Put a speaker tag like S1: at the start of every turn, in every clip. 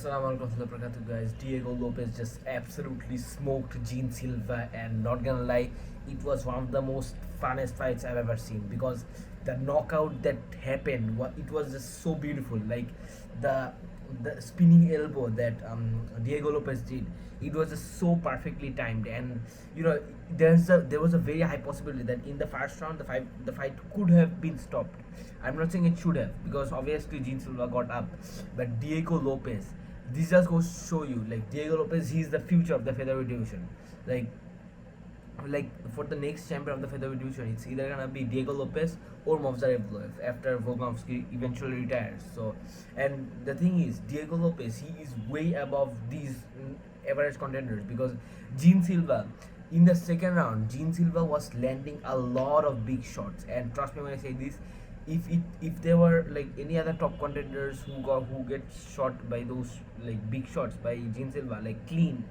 S1: Assalamu alaikum warahmatullahi wabarakatuh, guys. Diego Lopez just absolutely smoked Gene Silva, and not gonna lie, it was one of the most funnest fights I've ever seen because the knockout that happened, it was just so beautiful. Like the the spinning elbow that Diego Lopez did, it was just so perfectly timed, and you know there was a very high possibility that in the first round the fight could have been stopped. I'm not saying it should have because obviously Gene Silva got up, but Diego Lopez, this just goes to show you, like Diego Lopez, he's the future of the featherweight division. Like like for the next champion of the featherweight division, it's either gonna be Diego Lopez or Movsar Evloev after Volkanovski eventually retires. So, and the thing is, Diego Lopez, he is way above these average contenders because Gene Silva, in the second round, Gene Silva was landing a lot of big shots, and trust me when I say this, if there were like any other top contenders who get shot by those like big shots by Gene Silva like clean,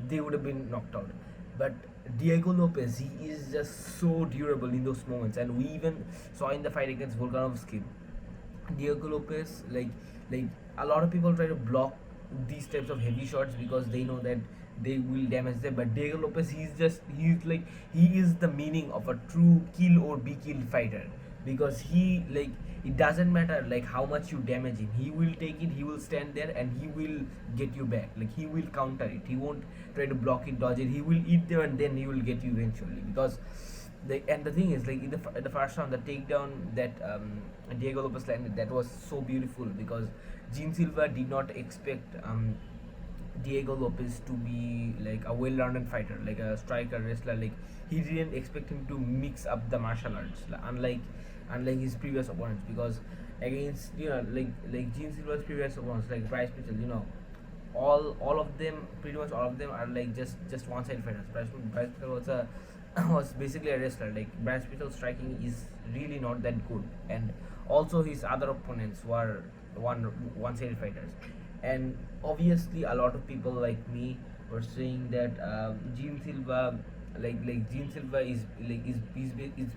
S1: they would have been knocked out. But Diego Lopez, he is just so durable in those moments, and we even saw in the fight against Volkanovski, Diego Lopez, like a lot of people try to block these types of heavy shots because they know that they will damage them. But Diego Lopez, he is the meaning of a true kill or be killed fighter because he, like, it doesn't matter like how much you damage him, he will take it, he will stand there and he will get you back. Like he will counter it, he won't try to block it, dodge it, he will eat them and then he will get you eventually because and the thing is, like in the first round, the takedown that Diego Lopez landed, that was so beautiful because Gene Silva did not expect Diego Lopez to be like a well-rounded fighter, like a striker, wrestler. Like he didn't expect him to mix up the martial arts, unlike his previous opponents. Because against like Gene Silva's previous opponents, like Bryce Mitchell, all of them, pretty much all of them are like just one-sided fighters. Bryce Mitchell was a was basically a wrestler. Like Bryce Mitchell's striking is really not that good, and also his other opponents were one-sided fighters. And obviously, a lot of people like me were saying that Gene Silva, like Gene Silva is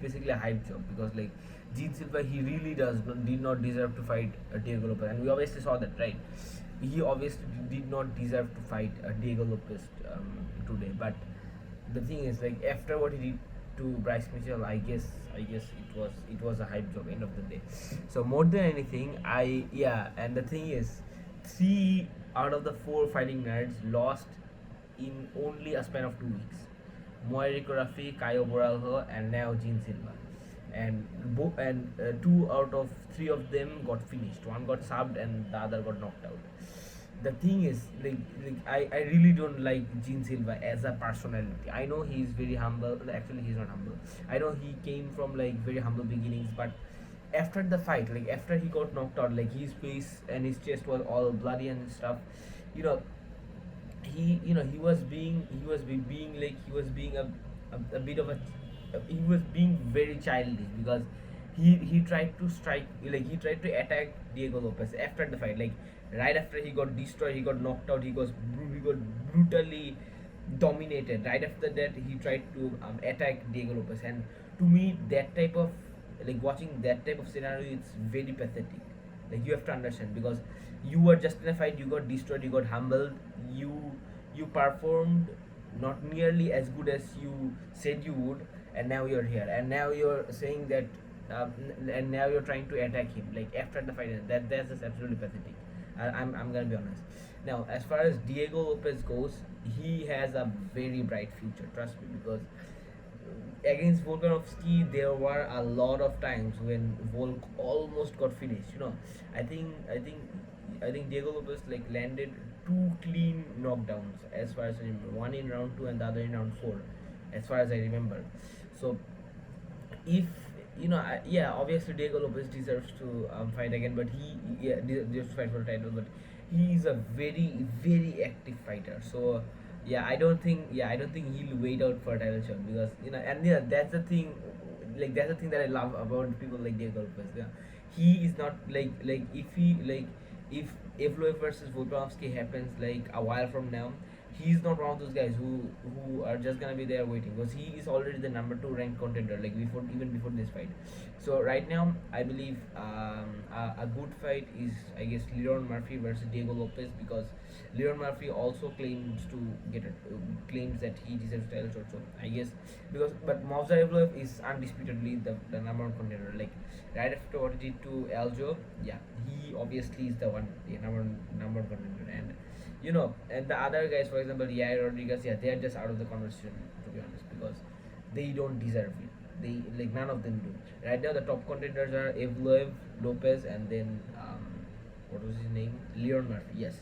S1: basically a hype job because like Gene Silva, he really did not deserve to fight Diego Lopez, and we obviously saw that, right? He obviously did not deserve to fight Diego Lopez today. But the thing is, like after what he did to Bryce Mitchell, I guess it was a hype job end of the day. So more than anything, and the thing is, 3 out of the 4 fighting nerds lost in only a span of 2 weeks. Moirico Rafi, Caio Boralho, and now Gene Silva. And 2 out of 3 of them got finished. One got subbed and the other got knocked out. The thing is, I really don't like Gene Silva as a personality. I know he's very humble. Actually, he's not humble. I know he came from like very humble beginnings, but after the fight, like after he got knocked out, like his face and his chest was all bloody and stuff. You know, he was being he was being very childish because he tried to strike, like he tried to attack Diego Lopez after the fight. Like right after he got destroyed, he got knocked out, he got brutally dominated. Right after that, he tried to attack Diego Lopez, and to me, that type of, like watching that type of scenario, it's very pathetic. Like you have to understand because you were just in a fight, you got destroyed, you got humbled, you performed not nearly as good as you said you would, and now you're here, and now you're saying that, and now you're trying to attack him like after the fight. That's just absolutely pathetic. I'm gonna be honest. Now, as far as Diego Lopez goes, he has a very bright future. Trust me, because against Volkanovski, there were a lot of times when Volk almost got finished. I think Diego Lopez like landed 2 clean knockdowns as far as I remember. One in round 2 and the other in round 4, as far as I remember. So if obviously Diego Lopez deserves to fight again, but deserves to fight for the title. But he is a very very active fighter. So I don't think he'll wait out for a title shot because that's the thing. Like that's the thing that I love about people like Diego Lopez. Yeah, he is not if Evloev versus Volkanovski happens like a while from now, he's not one of those guys who are just gonna be there waiting, because he is already the number two ranked contender, like before, even before this fight. So right now I believe a good fight is, I guess, Leon Murphy versus Diego Lopez, because Leon Murphy also claims to get a, claims that he deserves title shot. So I guess, because but Movsar Evloev is undisputedly the number one contender. Like right after what he did to Aljo, yeah, he obviously is the one, the number one contender. And and the other guys, for example, Yair Rodriguez, yeah, they are just out of the conversation, to be honest, because they don't deserve it. They, like, none of them do. Right now, the top contenders are Evloev, Lopez, and then what was his name? Leon Murphy. Yes.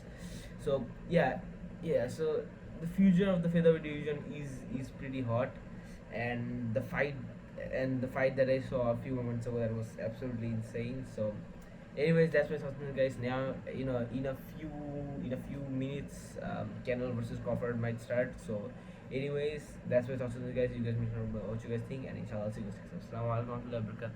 S1: So yeah, yeah. So the future of the featherweight division is pretty hot, and the fight that I saw a few moments ago, that was absolutely insane. So anyways, that's my thoughts on it, guys. Now, in a few minutes, Kennel versus Crawford might start. So anyways, that's my thoughts on it, guys. You guys make sure what you guys think, and inshallah, see you guys next time. Assalamu alaikum warahmatullahi wabarakatuh.